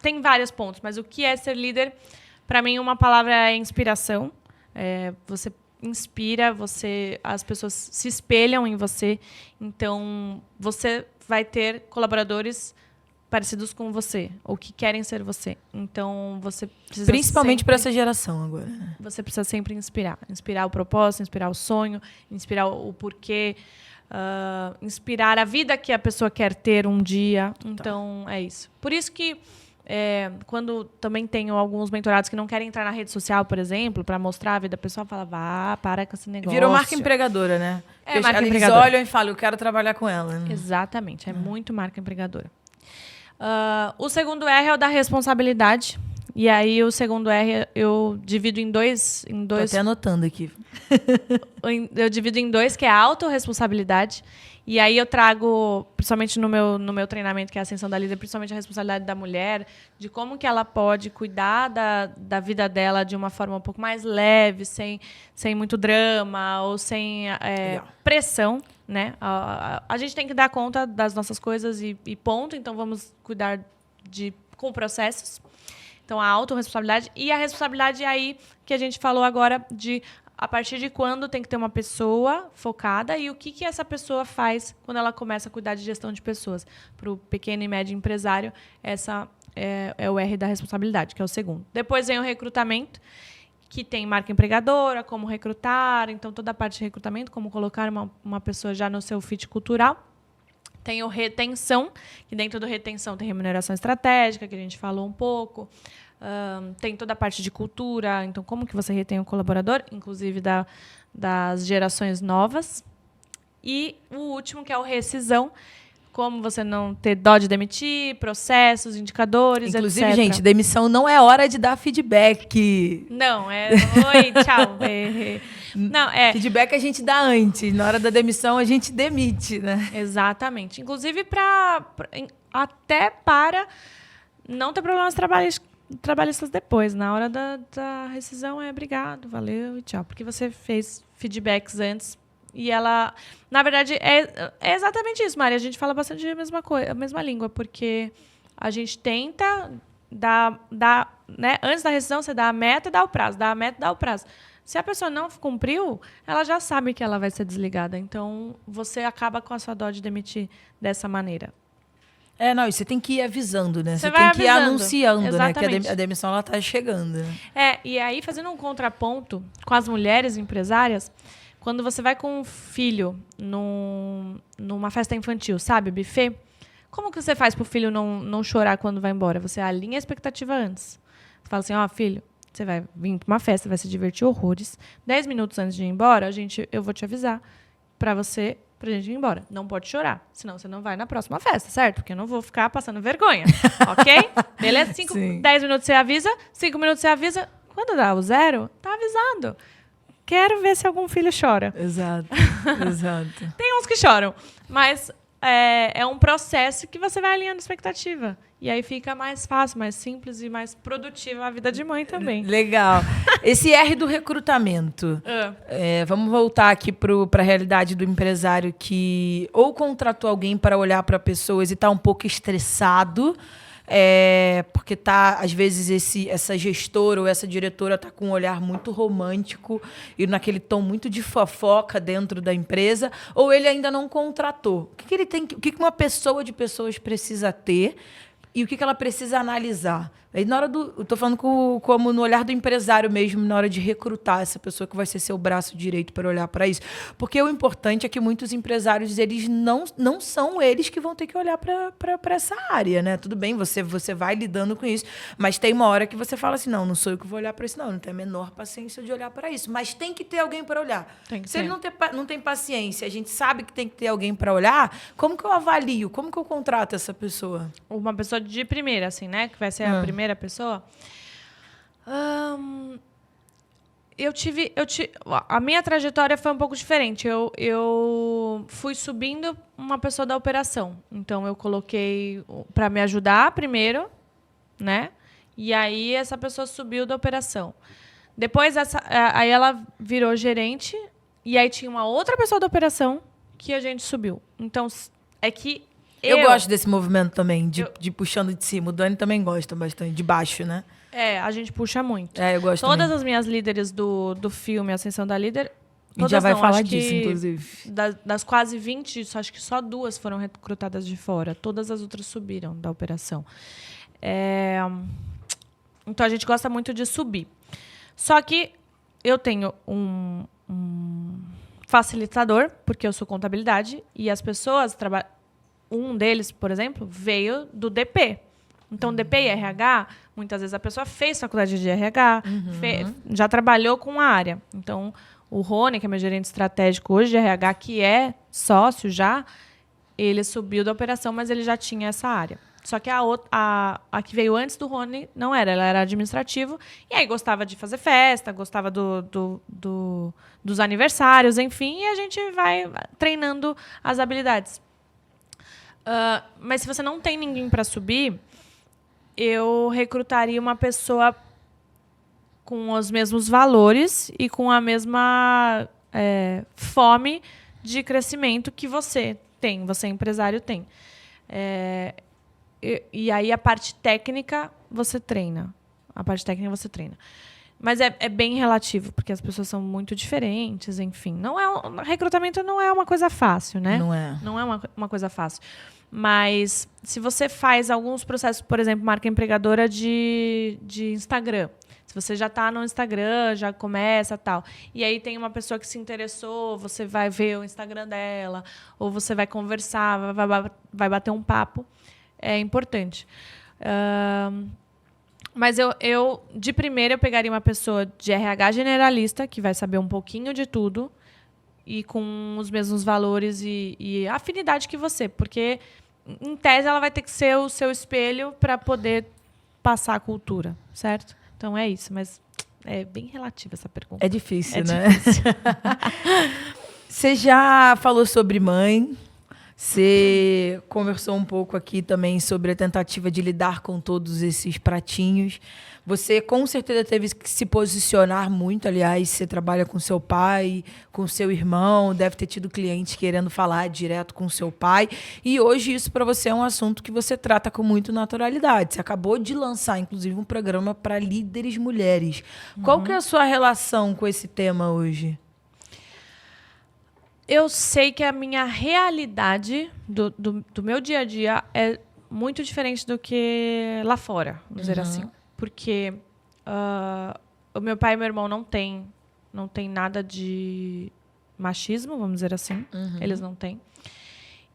Tem vários pontos, mas o que é ser líder, para mim, uma palavra é inspiração. Você inspira, as pessoas se espelham em você, então você vai ter colaboradores parecidos com você, ou que querem ser você. Então, você precisa principalmente para essa geração agora. Né? Você precisa sempre inspirar. Inspirar o propósito, inspirar o sonho, inspirar o porquê, inspirar a vida que a pessoa quer ter um dia. Então, é isso. Por isso que, quando também tenho alguns mentorados que não querem entrar na rede social, por exemplo, para mostrar a vida pessoal, fala, para com esse negócio. Virou marca empregadora, né? Marca eles empregadora. Olham e falam, eu quero trabalhar com ela. Né? Exatamente. É muito marca empregadora. O segundo R é o da responsabilidade. E aí, o segundo R eu divido em dois. Tô até anotando aqui. Eu divido em 2, que é a autorresponsabilidade. E aí eu trago, principalmente no meu treinamento, que é a Ascensão da Líder, principalmente a responsabilidade da mulher, de como que ela pode cuidar da vida dela de uma forma um pouco mais leve, sem muito drama ou sem pressão. Né? A gente tem que dar conta das nossas coisas e ponto, então vamos cuidar com processos. Então, a autorresponsabilidade e a responsabilidade aí que a gente falou agora de a partir de quando tem que ter uma pessoa focada e o que essa pessoa faz quando ela começa a cuidar de gestão de pessoas. Para o pequeno e médio empresário, essa é o R da responsabilidade, que é o segundo. Depois vem o recrutamento, que tem marca empregadora, como recrutar, então toda a parte de recrutamento, como colocar uma pessoa já no seu fit cultural. Tem o retenção, que dentro do retenção tem remuneração estratégica, que a gente falou um pouco. Tem toda a parte de cultura, então como que você retém o colaborador, inclusive das gerações novas. E o último, que é o rescisão, como você não ter dó de demitir, processos, indicadores, inclusive, etc. gente, demissão não é hora de dar feedback. Não, oi, tchau. Não, feedback a gente dá antes, na hora da demissão a gente demite, né? Exatamente. Inclusive até para não ter problemas trabalhistas depois. Na hora da rescisão obrigado, valeu e tchau. Porque você fez feedbacks antes. E ela, na verdade, é exatamente isso, Mari. A gente fala bastante a mesma língua, porque a gente tenta dar né? Antes da rescisão, você dá a meta e dá o prazo. Dá a meta e dá o prazo. Se a pessoa não cumpriu, ela já sabe que ela vai ser desligada. Então, você acaba com a sua dó de demitir dessa maneira. Não, e você tem que ir avisando, né? Você vai tem que ir anunciando, exatamente, né? Que a demissão ela tá chegando. E aí, fazendo um contraponto com as mulheres empresárias, quando você vai com um filho numa festa infantil, sabe, buffet, como que você faz para o filho não chorar quando vai embora? Você alinha a expectativa antes. Você fala assim, filho, você vai vir para uma festa, vai se divertir horrores. 10 minutos antes de ir embora, eu vou te avisar pra gente ir embora. Não pode chorar, senão você não vai na próxima festa, certo? Porque eu não vou ficar passando vergonha, ok? Beleza? 10 minutos você avisa, 5 minutos você avisa. Quando dá o 0, tá avisado. Quero ver se algum filho chora. Exato. Tem uns que choram, mas é um processo que você vai alinhando expectativa. E aí fica mais fácil, mais simples e mais produtiva a vida de mãe também. Legal. Esse R do recrutamento. Vamos voltar aqui para a realidade do empresário que ou contratou alguém para olhar para pessoas e está um pouco estressado, porque tá, às vezes essa gestora ou essa diretora está com um olhar muito romântico e naquele tom muito de fofoca dentro da empresa, ou ele ainda não contratou. O que uma pessoa de pessoas precisa ter e o que ela precisa analisar? Aí, na hora eu estou falando como no olhar do empresário mesmo, na hora de recrutar essa pessoa que vai ser seu braço direito para olhar para isso. Porque o importante é que muitos empresários, eles não são eles que vão ter que olhar para essa área, né? Tudo bem, você vai lidando com isso, mas tem uma hora que você fala assim, não sou eu que vou olhar para isso, não tenho a menor paciência de olhar para isso. Mas tem que ter alguém para olhar. Se ele não tem paciência, a gente sabe que tem que ter alguém para olhar, como que eu avalio? Como que eu contrato essa pessoa? Uma pessoa de primeira, assim, né? Que vai ser a primeira pessoa. A minha trajetória foi um pouco diferente. Eu fui subindo uma pessoa da operação. Então, eu coloquei para me ajudar primeiro, né? E aí, essa pessoa subiu da operação. Depois, aí ela virou gerente. E aí, tinha uma outra pessoa da operação que a gente subiu. Então, é que eu gosto desse movimento também, de puxando de cima. O Dani também gosta bastante, de baixo, né? A gente puxa muito. Eu gosto Todas também. as minhas líderes do filme Ascensão da Líder... A gente já vai falar disso, inclusive. Das quase 20, acho que só 2 foram recrutadas de fora. Todas as outras subiram da operação. Então, a gente gosta muito de subir. Só que eu tenho um facilitador, porque eu sou contabilidade, e as pessoas trabalham... Um deles, por exemplo, veio do DP. Então, DP e RH, muitas vezes a pessoa fez faculdade de RH, já trabalhou com a área. Então, o Rony, que é meu gerente estratégico hoje de RH, que é sócio já, ele subiu da operação, mas ele já tinha essa área. Só que a que veio antes do Rony não era, ela era administrativo, e aí gostava de fazer festa, gostava dos aniversários, enfim, e a gente vai treinando as habilidades. Mas se você não tem ninguém para subir, eu recrutaria uma pessoa com os mesmos valores e com a mesma fome de crescimento que você tem, você empresário tem. E aí a parte técnica você treina. a parte técnica você treina. Mas é bem relativo, porque as pessoas são muito diferentes, enfim. Recrutamento não é uma coisa fácil, né? Não é. Não é uma coisa fácil. Mas se você faz alguns processos, por exemplo, marca empregadora de Instagram. Se você já está no Instagram, já começa tal. E aí tem uma pessoa que se interessou, você vai ver o Instagram dela, ou você vai conversar, vai bater um papo. É importante. Mas eu, de primeira, eu pegaria uma pessoa de RH generalista, que vai saber um pouquinho de tudo, e com os mesmos valores e afinidade que você. Porque, em tese, ela vai ter que ser o seu espelho para poder passar a cultura, certo? Então, é isso. Mas é bem relativa essa pergunta. É difícil, né? Difícil. Você já falou sobre mãe. Você conversou um pouco aqui também sobre a tentativa de lidar com todos esses pratinhos. Você, com certeza, teve que se posicionar muito. Aliás, você trabalha com seu pai, com seu irmão, deve ter tido clientes querendo falar direto com seu pai. E hoje isso para você é um assunto que você trata com muita naturalidade. Você acabou de lançar, inclusive, um programa para líderes mulheres. Qual que é a sua relação com esse tema hoje? Eu sei que a minha realidade do meu dia a dia é muito diferente do que lá fora, vamos dizer assim. Porque o meu pai e meu irmão não tem nada de machismo, vamos dizer assim. Eles não têm.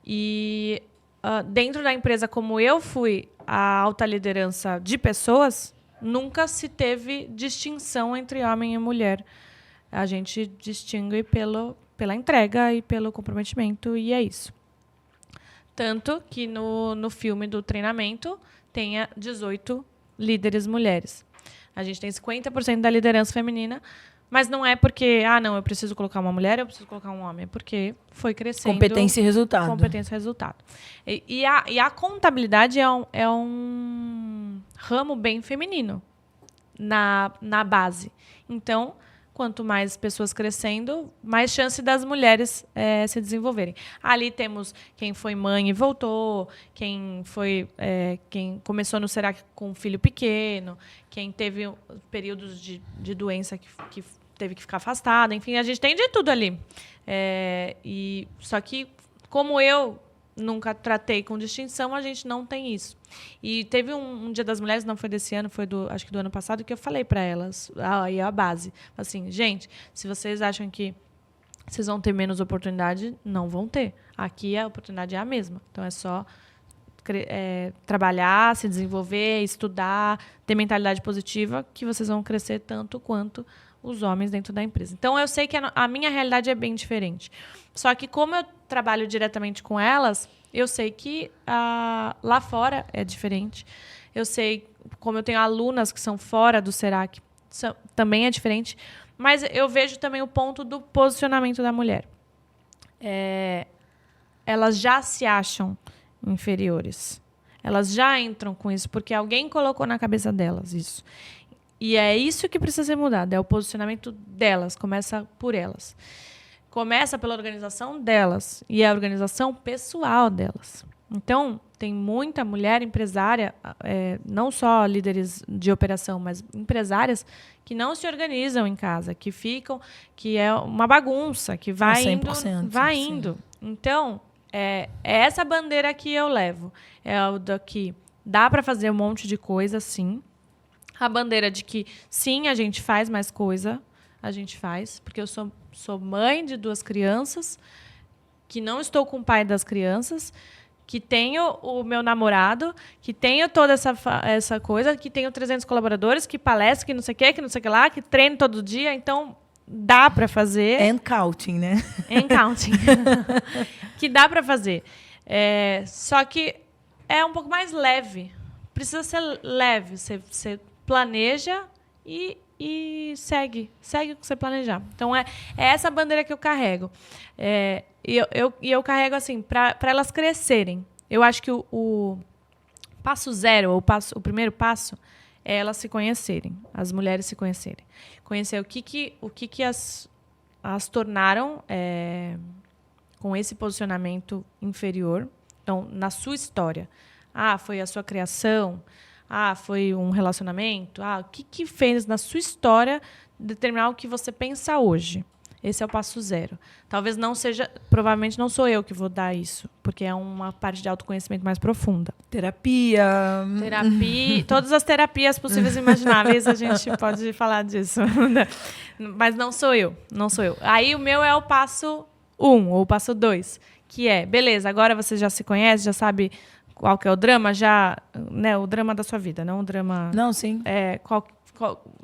E dentro da empresa, como eu fui a alta liderança de pessoas, nunca se teve distinção entre homem e mulher. A gente distingue pela entrega e pelo comprometimento, e é isso. Tanto que no filme do treinamento tenha 18 líderes mulheres. A gente tem 50% da liderança feminina, mas não é porque, não, eu preciso colocar uma mulher, eu preciso colocar um homem, é porque foi crescendo. Competência e resultado. Competência e resultado. E a contabilidade é um ramo bem feminino na base. Então, quanto mais pessoas crescendo, mais chance das mulheres se desenvolverem. Ali temos quem foi mãe e voltou, quem começou no Serac com um filho pequeno, quem teve períodos de doença que teve que ficar afastada. Enfim, a gente tem de tudo ali. Só que, como eu nunca tratei com distinção, a gente não tem isso. E teve um Dia das Mulheres, não foi desse ano, foi acho que do ano passado, que eu falei para elas, aí a base, assim, gente, se vocês acham que vocês vão ter menos oportunidade, não vão ter. Aqui a oportunidade é a mesma. Então é só trabalhar, se desenvolver, estudar, ter mentalidade positiva, que vocês vão crescer tanto quanto os homens dentro da empresa. Então, eu sei que a minha realidade é bem diferente. Só que, como eu trabalho diretamente com elas, eu sei que lá fora é diferente. Eu sei, como eu tenho alunas que são fora do Serac, também é diferente. Mas eu vejo também o ponto do posicionamento da mulher. Elas já se acham inferiores. Elas já entram com isso, porque alguém colocou na cabeça delas isso. E é isso que precisa ser mudado, é o posicionamento delas, começa por elas. Começa pela organização delas e a organização pessoal delas. Então, tem muita mulher empresária, não só líderes de operação, mas empresárias que não se organizam em casa, que ficam, que é uma bagunça, que vai indo. Então, é essa bandeira que eu levo. É o daqui, dá para fazer um monte de coisa, sim. A bandeira de que, sim, a gente faz mais coisa, a gente faz, porque eu sou mãe de 2 crianças, que não estou com o pai das crianças, que tenho o meu namorado, que tenho toda essa coisa, que tenho 300 colaboradores, que palestra, que não sei o que lá, que treino todo dia, então dá para fazer. And counting, né? And counting. Que dá para fazer. Só que é um pouco mais leve. Precisa ser leve. Você planeja e segue o que você planejar. Então, é essa bandeira que eu carrego. Eu carrego assim, para elas crescerem. Eu acho que o passo zero, o primeiro passo, é elas se conhecerem, as mulheres se conhecerem. Conhecer o que as tornaram com esse posicionamento inferior. Então, na sua história. Foi a sua criação. Foi um relacionamento? O que fez na sua história determinar o que você pensa hoje? Esse é o passo 0. Talvez não seja... Provavelmente não sou eu que vou dar isso, porque é uma parte de autoconhecimento mais profunda. Terapia. Todas as terapias possíveis e imagináveis, a gente pode falar disso. Mas não sou eu. Aí o meu é o passo 1, ou o passo 2, que é, beleza, agora você já se conhece, já sabe qual que é o drama, o drama da sua vida, não o drama... Não, sim.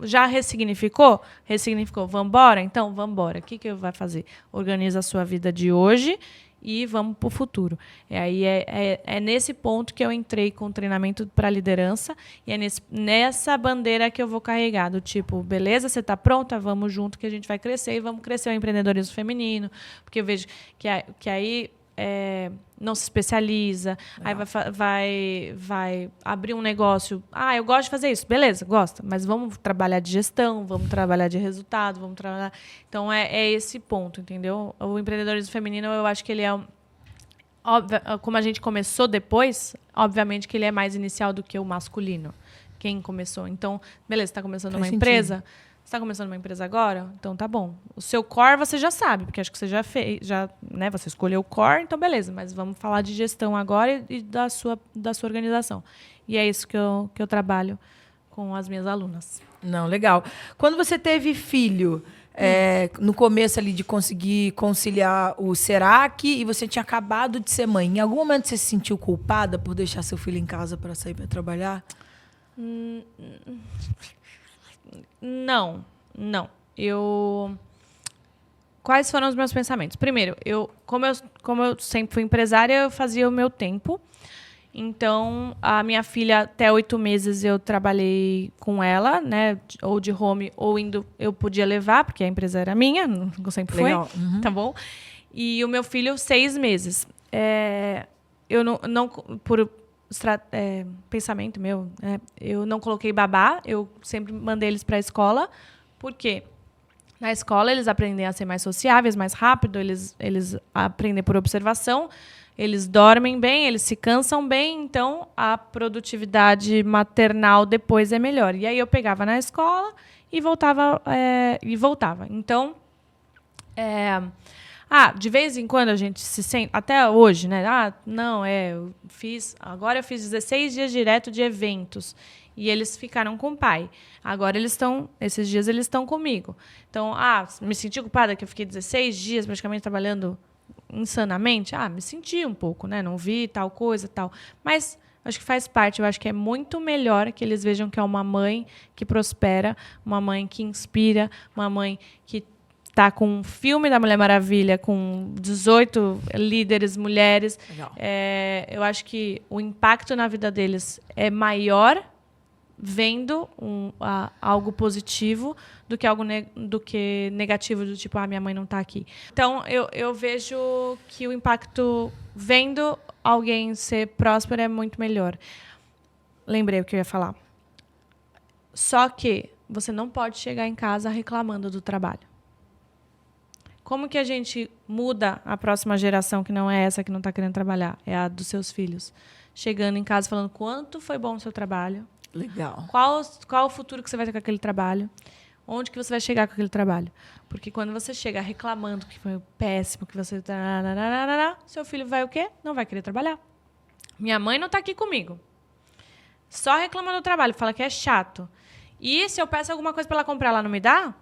Já ressignificou? Ressignificou. Vambora? Então, vambora. O que vai fazer? Organiza a sua vida de hoje e vamos para o futuro. E aí é nesse ponto que eu entrei com o treinamento para liderança e é nessa bandeira que eu vou carregar, do tipo, beleza, você está pronta? Vamos junto que a gente vai crescer e vamos crescer o empreendedorismo feminino, porque eu vejo que aí... não se especializa, aí vai abrir um negócio. Eu gosto de fazer isso. Beleza, gosta. Mas vamos trabalhar de gestão, vamos trabalhar de resultado, vamos trabalhar... Então, é esse ponto, entendeu? O empreendedorismo feminino, eu acho que ele é... Como a gente começou depois, obviamente que ele é mais inicial do que o masculino. Quem começou. Então, beleza, você está começando uma empresa... Você está começando uma empresa agora? Então tá bom. O seu core você já sabe, porque acho que você já fez, né? Você escolheu o core, então beleza. Mas vamos falar de gestão agora e da sua organização. E é isso que eu trabalho com as minhas alunas. Não, legal. Quando você teve filho, no começo ali de conseguir conciliar o Serac e você tinha acabado de ser mãe, em algum momento você se sentiu culpada por deixar seu filho em casa para sair para trabalhar? Não. Quais foram os meus pensamentos? Primeiro, como eu sempre fui empresária, eu fazia o meu tempo. Então, a minha filha, até 8 meses, eu trabalhei com ela, né? Ou de home, ou indo, eu podia levar, porque a empresa era minha, sempre foi. Legal. Uhum. Tá bom? E o meu filho, 6 meses. Eu não por pensamento meu, eu não coloquei babá, eu sempre mandei eles para a escola, porque na escola eles aprendem a ser mais sociáveis, mais rápido, eles aprendem por observação, eles dormem bem, eles se cansam bem, então a produtividade maternal depois é melhor. E aí eu pegava na escola e voltava. Então, de vez em quando a gente se sente, até hoje, né? Agora eu fiz 16 dias direto de eventos e eles ficaram com o pai. Agora esses dias eles estão comigo. Então, me senti culpada que eu fiquei 16 dias praticamente trabalhando insanamente. Me senti um pouco, né? Não vi tal coisa, tal. Mas acho que faz parte. Eu acho que é muito melhor que eles vejam que é uma mãe que prospera, uma mãe que inspira, uma mãe que está com um filme da Mulher Maravilha, com 18 líderes mulheres. Eu acho que o impacto na vida deles é maior vendo algo positivo do que negativo, do tipo, minha mãe não está aqui. Então, eu vejo que o impacto vendo alguém ser próspero é muito melhor. Lembrei o que eu ia falar. Só que você não pode chegar em casa reclamando do trabalho. Como que a gente muda a próxima geração, que não é essa que não está querendo trabalhar? É a dos seus filhos. Chegando em casa falando quanto foi bom o seu trabalho. Legal. Qual o futuro que você vai ter com aquele trabalho? Onde que você vai chegar com aquele trabalho? Porque quando você chega reclamando que foi péssimo, que você... seu filho vai o quê? Não vai querer trabalhar. Minha mãe não está aqui comigo. Só reclama do trabalho, fala que é chato. E se eu peço alguma coisa para ela comprar, ela não me dá?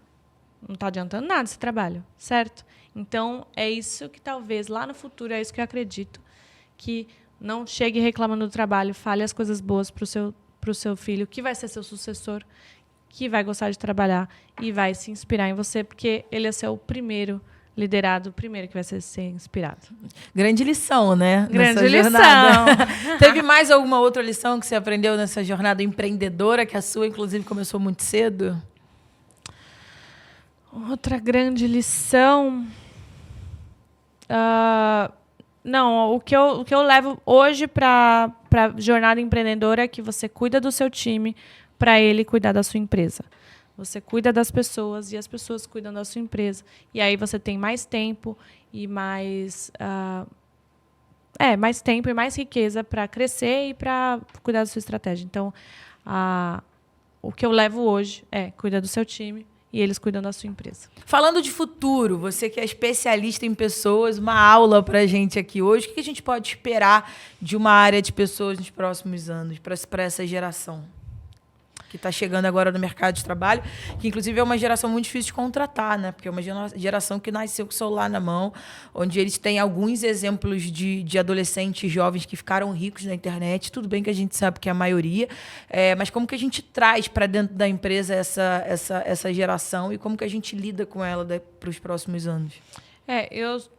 Não está adiantando nada esse trabalho, certo? Então, é isso que talvez lá no futuro, é isso que eu acredito, que não chegue reclamando do trabalho, fale as coisas boas para o seu filho, que vai ser seu sucessor, que vai gostar de trabalhar e vai se inspirar em você, porque ele é seu primeiro liderado, o primeiro que vai ser inspirado. Grande lição, né? Grande lição. Teve mais alguma outra lição que você aprendeu nessa jornada empreendedora, que a sua, inclusive, começou muito cedo? Outra grande lição... não, o que eu levo hoje para a jornada empreendedora é que você cuida do seu time para ele cuidar da sua empresa. Você cuida das pessoas e as pessoas cuidam da sua empresa. E aí você tem mais tempo e mais tempo e mais riqueza para crescer e para cuidar da sua estratégia. Então, o que eu levo hoje é cuida do seu time e eles cuidam da sua empresa. Falando de futuro, você que é especialista em pessoas, uma aula para a gente aqui hoje. O que a gente pode esperar de uma área de pessoas nos próximos anos, para essa geração que está chegando agora no mercado de trabalho, que inclusive é uma geração muito difícil de contratar, né? Porque é uma geração que nasceu com o celular na mão, onde eles têm alguns exemplos de adolescentes jovens que ficaram ricos na internet. Tudo bem que a gente sabe que é a maioria, mas como que a gente traz para dentro da empresa essa geração e como que a gente lida com ela para os próximos anos?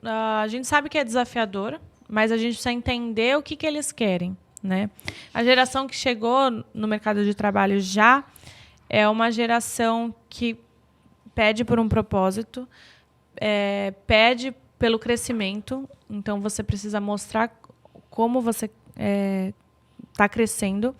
A gente sabe que é desafiador, mas a gente precisa entender o que eles querem. Né? A geração que chegou no mercado de trabalho já é uma geração que pede por um propósito, pede pelo crescimento. Então, você precisa mostrar como você está crescendo.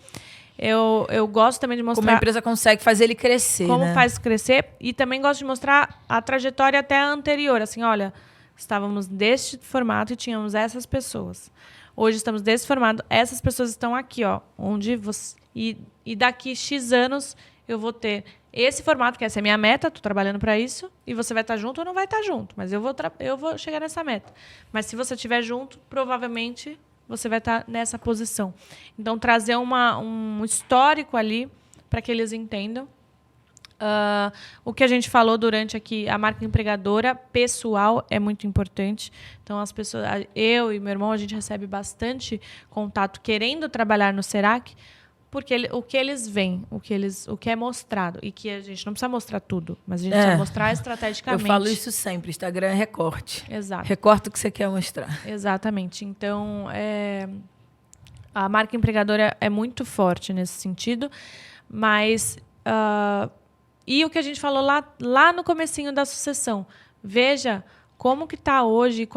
Eu gosto também de mostrar... Como a empresa consegue fazer ele crescer, como né? faz crescer. E também gosto de mostrar a trajetória até a anterior. Assim, olha, estávamos deste formato e tínhamos essas pessoas. Hoje estamos desse formato, essas pessoas estão aqui, ó, onde você... E daqui X anos eu vou ter esse formato, que essa é a minha meta, estou trabalhando para isso, e você vai estar junto ou não vai estar junto, mas eu vou chegar nessa meta. Mas se você estiver junto, provavelmente você vai estar nessa posição. Então, trazer um histórico ali para que eles entendam. O que a gente falou durante aqui, a marca empregadora pessoal é muito importante. Então, as pessoas, eu e meu irmão, a gente recebe bastante contato querendo trabalhar no Serac, porque o que eles veem, o que é mostrado, e que a gente não precisa mostrar tudo, mas a gente precisa mostrar estrategicamente. Eu falo isso sempre, Instagram é recorte. Exato. Recorta o que você quer mostrar. Exatamente. Então, a marca empregadora é muito forte nesse sentido, mas... E o que a gente falou lá no comecinho da sucessão. Veja como que está hoje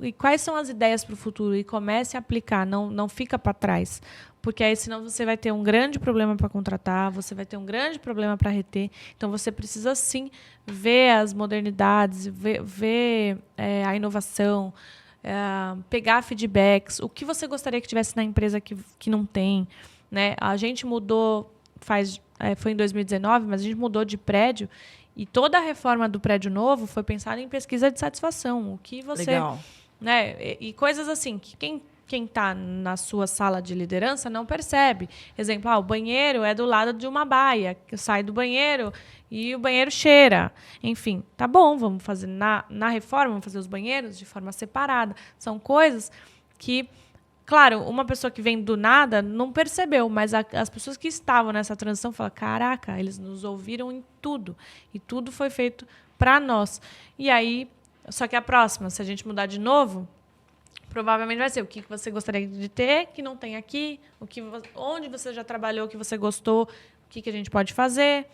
e quais são as ideias para o futuro. E comece a aplicar, não fica para trás. Porque aí, senão, você vai ter um grande problema para contratar, você vai ter um grande problema para reter. Então, você precisa, sim, ver as modernidades, ver a inovação, pegar feedbacks. O que você gostaria que tivesse na empresa que não tem, né? A gente mudou... foi em 2019, mas a gente mudou de prédio e toda a reforma do prédio novo foi pensada em pesquisa de satisfação. O que você... Legal. Né, e coisas assim, que quem está na sua sala de liderança não percebe. Exemplo, o banheiro é do lado de uma baia, que sai do banheiro e o banheiro cheira. Enfim, tá bom, vamos fazer na reforma, vamos fazer os banheiros de forma separada. São coisas que... Claro, uma pessoa que vem do nada não percebeu, mas as pessoas que estavam nessa transição falam, caraca, eles nos ouviram em tudo. E tudo foi feito para nós. E aí, só que a próxima, se a gente mudar de novo, provavelmente vai ser o que você gostaria de ter, que não tem aqui, onde você já trabalhou, que você gostou, o que a gente pode fazer.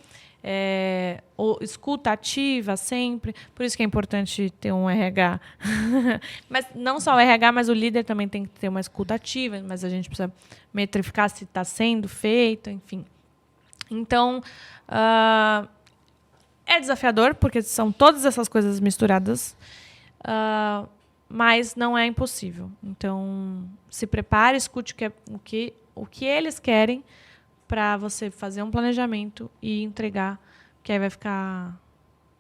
Ou escuta ativa sempre, por isso que é importante ter um RH. Mas não só o RH, mas o líder também tem que ter uma escuta ativa, mas a gente precisa metrificar se está sendo feito, enfim. Então, é desafiador, porque são todas essas coisas misturadas, mas não é impossível. Então, se prepare, escute o que eles querem, para você fazer um planejamento e entregar, que aí vai ficar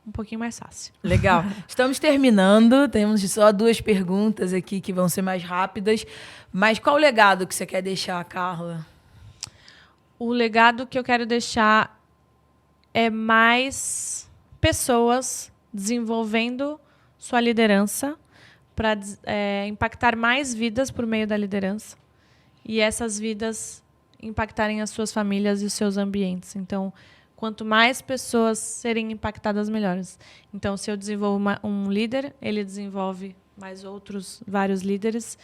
um pouquinho mais fácil. Legal. Estamos terminando, temos só 2 perguntas aqui que vão ser mais rápidas, mas qual o legado que você quer deixar, Carla? O legado que eu quero deixar é mais pessoas desenvolvendo sua liderança para impactar mais vidas por meio da liderança e essas vidas impactarem as suas famílias e os seus ambientes. Então, quanto mais pessoas serem impactadas, melhores. Então, se eu desenvolvo um líder, ele desenvolve vários líderes,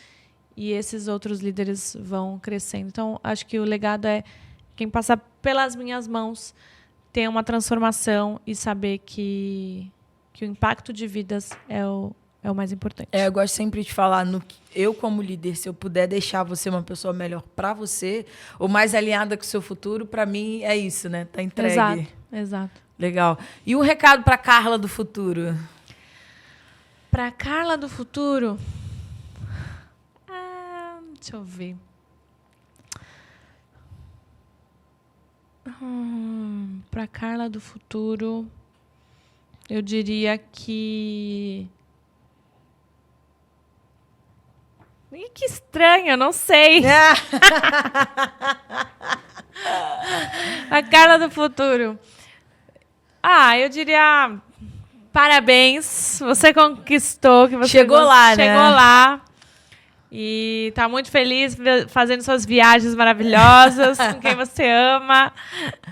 e esses outros líderes vão crescendo. Então, acho que o legado é quem passar pelas minhas mãos ter uma transformação e saber que o impacto de vidas é o mais importante. Eu gosto sempre de falar, eu como líder, se eu puder deixar você uma pessoa melhor para você, ou mais alinhada com o seu futuro, para mim é isso, né? Tá entregue. Exato. Legal. E um recado para Carla do futuro? Para Carla do futuro? Deixa eu ver. Pra Carla do futuro, eu diria que... Ih, que estranho, eu não sei. A Carla do futuro. Eu diria... Parabéns, você conquistou. Que você chegou lá, né? Chegou lá. E tá muito feliz fazendo suas viagens maravilhosas com quem você ama.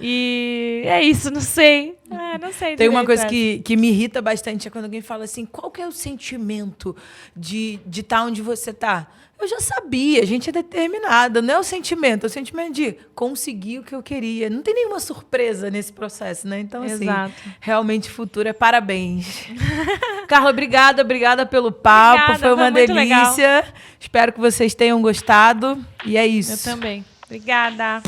E é isso, não sei. Não sei. Tem uma coisa que me irrita bastante é quando alguém fala assim, qual que é o sentimento de estar onde você tá? Eu já sabia, a gente é determinada, não é o sentimento, é o sentimento de conseguir o que eu queria. Não tem nenhuma surpresa nesse processo, né? Então, assim, realmente futuro é parabéns. Carla, obrigada pelo papo, foi uma delícia. Legal. Espero que vocês tenham gostado. E é isso. Eu também. Obrigada.